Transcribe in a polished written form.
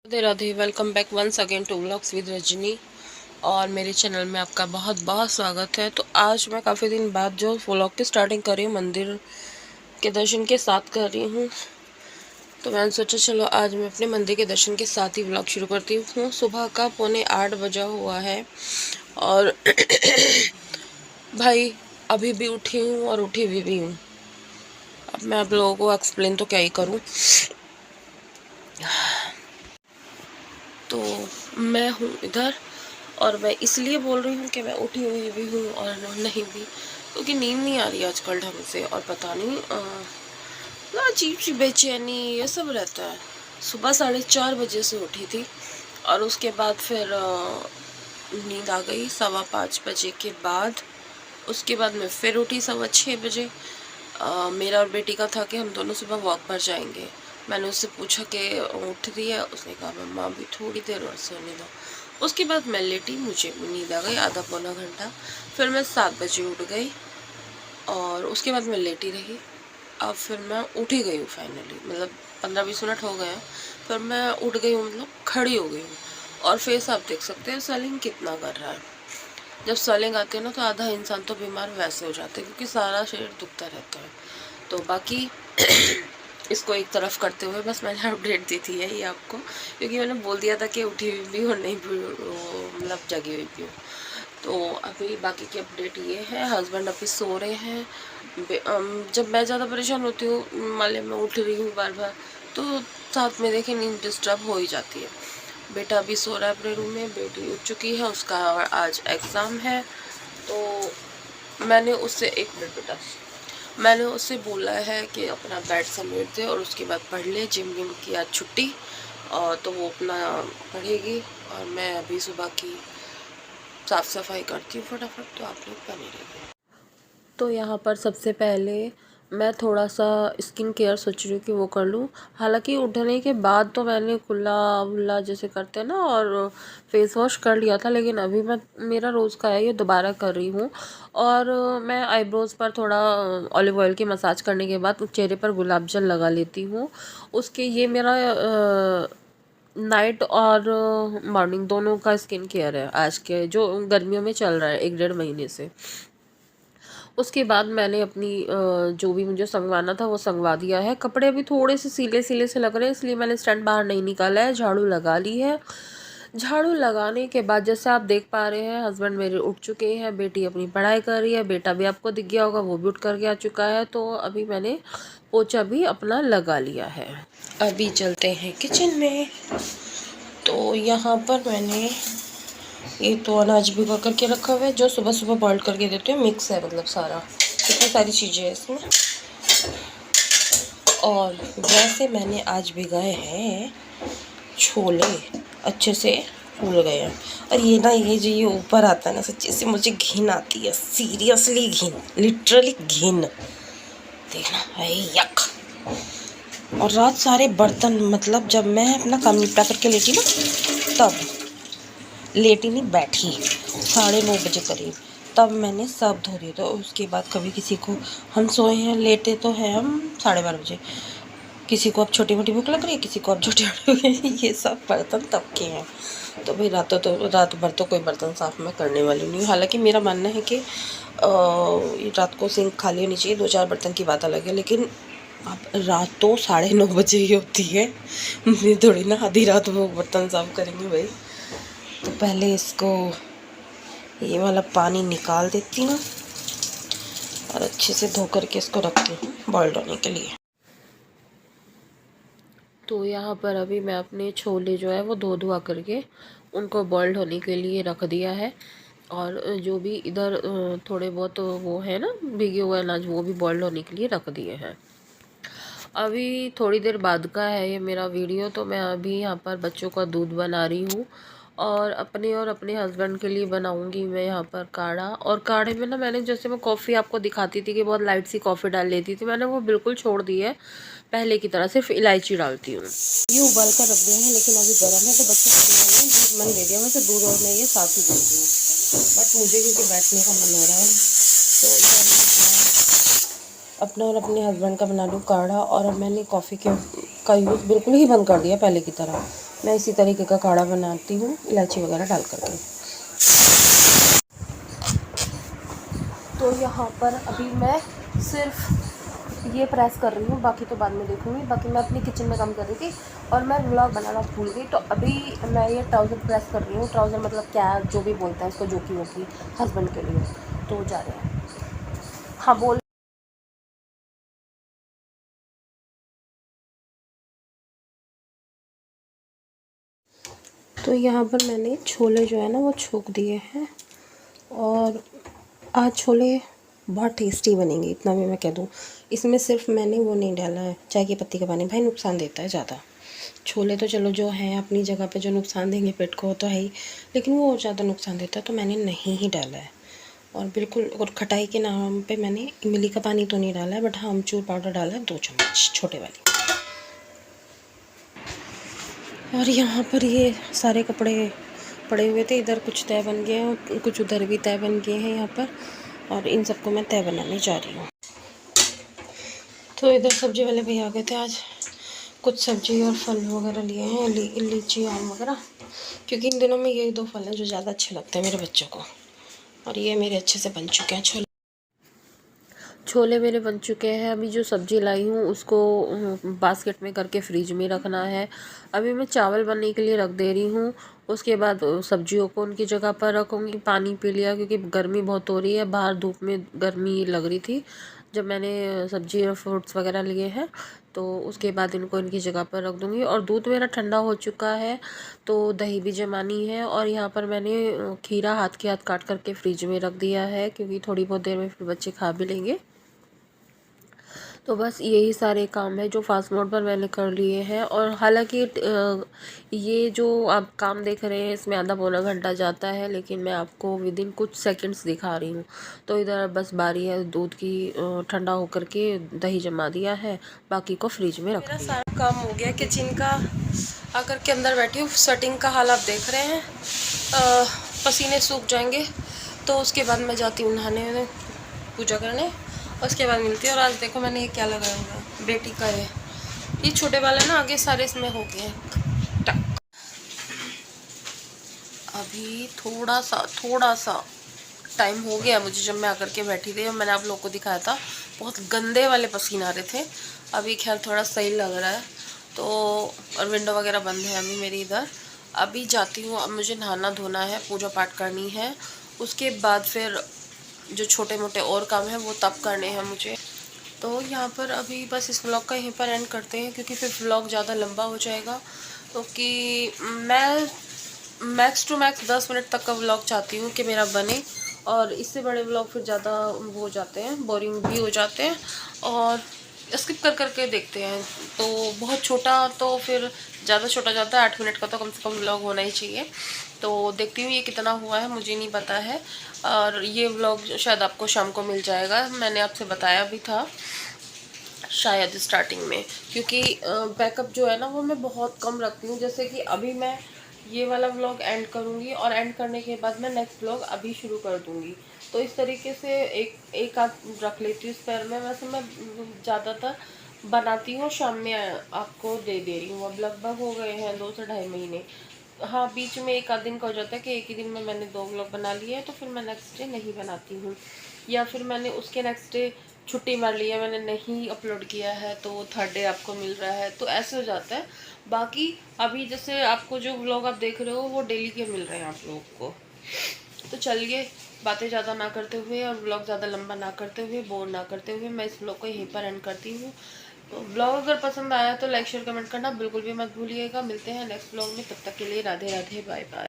Radhe Radhe. Welcome back once again to vlogs with Rajni और मेरे channel में आपका बहुत बहुत स्वागत है। तो आज मैं काफ़ी दिन बाद जो व्लॉग की स्टार्टिंग कर रही हूँ, मंदिर के दर्शन के साथ कर रही हूँ। तो मैंने सोचा चलो आज मैं अपने मंदिर के दर्शन के साथ ही व्लॉग शुरू करती हूँ। सुबह का 7:45 बजा हुआ है और भाई अभी भी उठी हूँ और उठी भी हूँ। अब मैं आप लोगों को एक्सप्लेन तो क्या ही करूँ। तो मैं हूँ इधर और मैं इसलिए बोल रही हूँ कि मैं उठी हुई भी हूँ और नहीं भी, क्योंकि नींद नहीं आ रही आजकल ढंग से और पता नहीं ना अजीब सी बेचैनी ये सब रहता है। सुबह 4:30 बजे से उठी थी और उसके बाद फिर नींद आ गई 5:15 बजे के बाद। उसके बाद मैं फिर उठी 6:15 बजे। मेरा और बेटी का था कि हम दोनों सुबह वॉक पर जाएंगे। मैंने उससे पूछा कि उठ रही है, उसने कहा मम्मा अभी थोड़ी देर और सोने दो। उसके बाद मैं लेटी, मुझे भी नींद आ गई आधा पौना घंटा। फिर मैं 7 बजे उठ गई और उसके बाद मैं लेटी रही। अब फिर मैं उठ ही गई हूँ फाइनली, मतलब 15-20 मिनट हो गए। फिर मैं उठ गई हूँ, मतलब खड़ी हो गई हूँ। और फेस आप देख सकते हैं स्वेलिंग कितना कर रहा है। जब स्वेलिंग आती है ना तो आधा इंसान तो बीमार वैसे हो जाते हैं, क्योंकि सारा शरीर दुखता रहता है। तो बाकी इसको एक तरफ करते हुए बस मैंने अपडेट दी थी यही आपको, क्योंकि मैंने बोल दिया था कि उठी हुई भी और नहीं भी मतलब जगी हुई भी हूँ। तो अभी बाकी की अपडेट ये है, हस्बैंड अभी सो रहे हैं। जब मैं ज़्यादा परेशान होती हूँ, मान लिया मैं उठ रही हूँ बार बार, तो साथ में देखिए नींद डिस्टर्ब हो ही जाती है। बेटा अभी सो रहा है अपने रूम में, बेटी उठ चुकी है, उसका आज एग्ज़ाम है। तो मैंने उससे एक मिनट बेटा, मैंने उससे बोला है कि अपना बेड समेट दे और उसके बाद पढ़ ले। जिम विम की आज छुट्टी, और तो वो अपना पढ़ेगी और मैं अभी सुबह की साफ़ सफाई करती हूँ फटाफट। तो आप लोग बने रहिए। तो यहाँ पर सबसे पहले मैं थोड़ा सा स्किन केयर सोच रही हूँ कि वो कर लूँ। हालांकि उठने के बाद तो मैंने कुल्ला वुल्ला जैसे करते हैं ना और फेस वॉश कर लिया था, लेकिन अभी मैं मेरा रोज़ का है ये दोबारा कर रही हूँ। और मैं आईब्रोज़ पर थोड़ा ऑलिव ऑयल की मसाज करने के बाद चेहरे पर गुलाब जल लगा लेती हूँ। उसके ये मेरा नाइट और मॉर्निंग दोनों का स्किन केयर है आज के जो गर्मियों में चल रहा है 1-1.5 महीने से। उसके बाद मैंने अपनी जो भी मुझे संगवाना था वो संगवा दिया है। कपड़े अभी थोड़े से सीले सीले से लग रहे हैं, इसलिए मैंने स्टैंड बाहर नहीं निकाला है, झाड़ू लगा ली है। झाड़ू लगाने के बाद जैसे आप देख पा रहे हैं हस्बैंड मेरे उठ चुके हैं, बेटी अपनी पढ़ाई कर रही है, बेटा भी आपको दिख गया होगा वो भी उठ करके आ चुका है। तो अभी मैंने पोछा भी अपना लगा लिया है। अभी चलते हैं किचन में। तो यहाँ पर मैंने ये तो अनाज भिगो करके रखा हुआ है, जो सुबह सुबह बॉईल करके देते हैं, मिक्स है मतलब सारा, कितनी सारी चीज़ें हैं इसमें। और वैसे मैंने आज भिगाए हैं छोले, अच्छे से फूल गए हैं। और ये ना ये जो ये ऊपर आता है ना, सच्ची से मुझे घिन आती है, सीरियसली घिन, लिटरली घिन। देखना है यक। और रात सारे बर्तन, मतलब जब मैं अपना काम निपटा करके लेटी ना, तब लेटी नहीं बैठी 9:30 बजे करीब, तब मैंने सब धो दिए। तो उसके बाद कभी किसी को, हम सोए हैं लेटे तो हैं हम 12:30 बजे, किसी को अब छोटी मोटी भूख लग रही है, किसी को अब छोटी मोटी ये सब बर्तन तब के हैं। तो भाई रात भर तो कोई बर्तन साफ़ मैं करने वाली नहीं हूँ। हालांकि मेरा मानना है कि रात को सिंक खाली होनी चाहिए, 2-4 बर्तन की बात अलग है, लेकिन अब रात तो 9:30 बजे ही होती है, थोड़ी ना आधी रात वो बर्तन साफ़ करेंगे भाई। तो पहले इसको ये वाला पानी निकाल देती हूँ और अच्छे से धो करके इसको रखती हूँ बॉइल्ड होने के लिए। तो यहाँ पर अभी मैं अपने छोले जो है वो धुआ करके उनको बॉइल्ड होने के लिए रख दिया है। और जो भी इधर थोड़े बहुत वो है ना भीगे हुए अनाज, वो भी बॉइल्ड होने के लिए रख दिए हैं। अभी थोड़ी देर बाद का है ये मेरा वीडियो। तो मैं अभी यहाँ पर बच्चों का दूध बना रही हूँ और अपने हस्बैंड के लिए बनाऊंगी मैं यहाँ पर काढ़ा। और काढ़े में ना मैंने, जैसे मैं कॉफ़ी आपको दिखाती थी कि बहुत लाइट सी कॉफ़ी डाल लेती थी, मैंने वो बिल्कुल छोड़ दी है, पहले की तरह सिर्फ इलायची डालती हूँ। ये उबाल कर रख दिया है, लेकिन अभी गर्म है तो बच्चे दूध मैंने दे दिया, वैसे दूध और मैं ये साथ ही देती हूँ, बट मुझे क्योंकि बैठने का मन हो रहा है तो इधर मैं अपना और अपने हस्बैंड का बना लूँ काढ़ा। और अब मैंने कॉफ़ी का यूज़ बिल्कुल ही बंद कर दिया पहले की तरह। मैं इसी तरीके का काढ़ा बनाती हूँ इलायची वगैरह डाल करके। तो यहाँ पर अभी मैं सिर्फ ये प्रेस कर रही हूँ, बाकी तो बाद में देखूँगी। बाकी मैं अपनी किचन में काम कर रही थी और मैं व्लॉग बनाना भूल गई। तो अभी मैं ये ट्राउज़र प्रेस कर रही हूँ। ट्राउज़र मतलब क्या जो भी बोलते हैं इसको, जो कि होगी हस्बैंड के लिए। तो जा रहे हैं। हाँ बोल। तो यहाँ पर मैंने छोले जो है ना वो छोक दिए हैं और आज छोले बहुत टेस्टी बनेंगे, इतना भी मैं कह दूँ। इसमें सिर्फ मैंने वो नहीं डाला है चाय की पत्ती का पानी, भाई नुकसान देता है ज़्यादा। छोले तो चलो जो हैं अपनी जगह पे जो नुकसान देंगे पेट को तो है ही, लेकिन वो और ज़्यादा नुकसान देता है, तो मैंने नहीं ही डाला है। और बिल्कुल, और खटाई के नाम पे मैंने इमली का पानी तो नहीं डाला है, बट हाँ अमचूर पाउडर डाला है 2 चम्मच छोटे वाली। और यहाँ पर ये सारे कपड़े पड़े हुए थे, इधर कुछ तय बन गए हैं, कुछ उधर भी तय बन गए हैं यहाँ पर, और इन सबको मैं तय बनाने जा रही हूँ। तो इधर सब्जी वाले भैया आ गए थे आज, कुछ सब्जी और फल वगैरह लिए हैं, लीची आम वगैरह, क्योंकि इन दिनों में यही 2 फल हैं जो ज़्यादा अच्छे लगते हैं मेरे बच्चों को। और ये मेरे अच्छे से बन चुके हैं छोले। छोले मेरे बन चुके हैं। अभी जो सब्ज़ी लाई हूँ उसको बास्केट में करके फ्रिज में रखना है। अभी मैं चावल बनने के लिए रख दे रही हूँ, उसके बाद सब्जियों को उनकी जगह पर रखूँगी। पानी पी लिया क्योंकि गर्मी बहुत हो रही है, बाहर धूप में गर्मी लग रही थी जब मैंने सब्जी और फ्रूट्स वगैरह लिए हैं। तो उसके बाद इनको इनकी जगह पर रख दूँगी। और दूध मेरा ठंडा हो चुका है, तो दही भी जमानी है। और यहाँ पर मैंने खीरा हाथ के हाथ काट करके फ्रिज में रख दिया है, क्योंकि थोड़ी बहुत देर में फिर बच्चे खा भी लेंगे। तो बस यही सारे काम है जो फास्ट मोड पर मैंने कर लिए हैं। और हालांकि ये जो आप काम देख रहे हैं इसमें आधा पौना घंटा जाता है, लेकिन मैं आपको विद इन कुछ सेकंड्स दिखा रही हूँ। तो इधर बस बारी है दूध की, ठंडा होकर के दही जमा दिया है, बाकी को फ्रिज में रख दिया। मेरा सारा काम हो गया किचन का, आकर के अंदर बैठी हूँ। सेटिंग का हाल आप देख रहे हैं, पसीने सूख जाएंगे तो उसके बाद मैं जाती हूँ नहाने, पूजा करने, उसके बाद मिलती है। और आज देखो मैंने ये क्या लगाया हुआ है, बेटी का है ये छोटे वाले ना, आगे सारे इसमें हो गए हैं। अभी थोड़ा सा टाइम हो गया मुझे जब मैं आकर के बैठी थी, और मैंने आप लोगों को दिखाया था बहुत गंदे वाले पसीने आ रहे थे। अभी खैर थोड़ा सही लग रहा है। तो और विंडो वगैरह बंद है अभी मेरी इधर। अभी जाती हूँ, अब मुझे नहाना धोना है, पूजा पाठ करनी है, उसके बाद फिर जो छोटे मोटे और काम हैं वो तब करने हैं मुझे। तो यहाँ पर अभी बस इस व्लॉग का यहीं पर एंड करते हैं, क्योंकि फिर व्लॉग ज़्यादा लंबा हो जाएगा। क्योंकि मैं मैक्स टू मैक्स 10 मिनट तक का व्लॉग चाहती हूँ कि मेरा बने, और इससे बड़े व्लॉग फिर ज़्यादा वो हो जाते हैं, बोरिंग भी हो जाते हैं और स्किप कर करके देखते हैं। तो बहुत छोटा तो फिर ज़्यादा छोटा जाता है, 8 मिनट का तो कम से कम व्लॉग होना ही चाहिए। तो देखती हूँ ये कितना हुआ है, मुझे नहीं पता है। और ये व्लॉग शायद आपको शाम को मिल जाएगा, मैंने आपसे बताया भी था शायद स्टार्टिंग में, क्योंकि बैकअप जो है ना वो मैं बहुत कम रखती हूँ। जैसे कि अभी मैं ये वाला व्लॉग एंड करूँगी और एंड करने के बाद मैं नेक्स्ट व्लॉग अभी शुरू कर दूँगी। तो इस तरीके से एक आध रख लेती हूँ स्पेयर में। वैसे मैं ज़्यादातर बनाती हूँ शाम में, आपको दे रही हूँ। अब लगभग हो गए हैं 2 से ढाई महीने। हाँ बीच में एक आध दिन का हो जाता है कि एक ही दिन में मैंने 2 व्लॉग बना लिए हैं, तो फिर मैं नेक्स्ट डे नहीं बनाती हूँ, या फिर मैंने उसके नेक्स्ट डे छुट्टी मार ली है, मैंने नहीं अपलोड किया है तो थर्ड डे आपको मिल रहा है, तो ऐसे हो जाता है। बाकी अभी जैसे आपको जो व्लॉग आप देख रहे हो वो डेली के मिल रहे हैं आप लोगों को। तो चलिए बातें ज़्यादा ना करते हुए और व्लॉग ज़्यादा लंबा ना करते हुए, बोर ना करते हुए, मैं इस व्लॉग को यहीं पर एंड करती हूँ। तो व्लॉग अगर पसंद आया तो लाइक शेयर कमेंट करना बिल्कुल भी मत भूलिएगा। मिलते हैं नेक्स्ट व्लॉग में, तब तक के लिए राधे राधे, बाय बाय।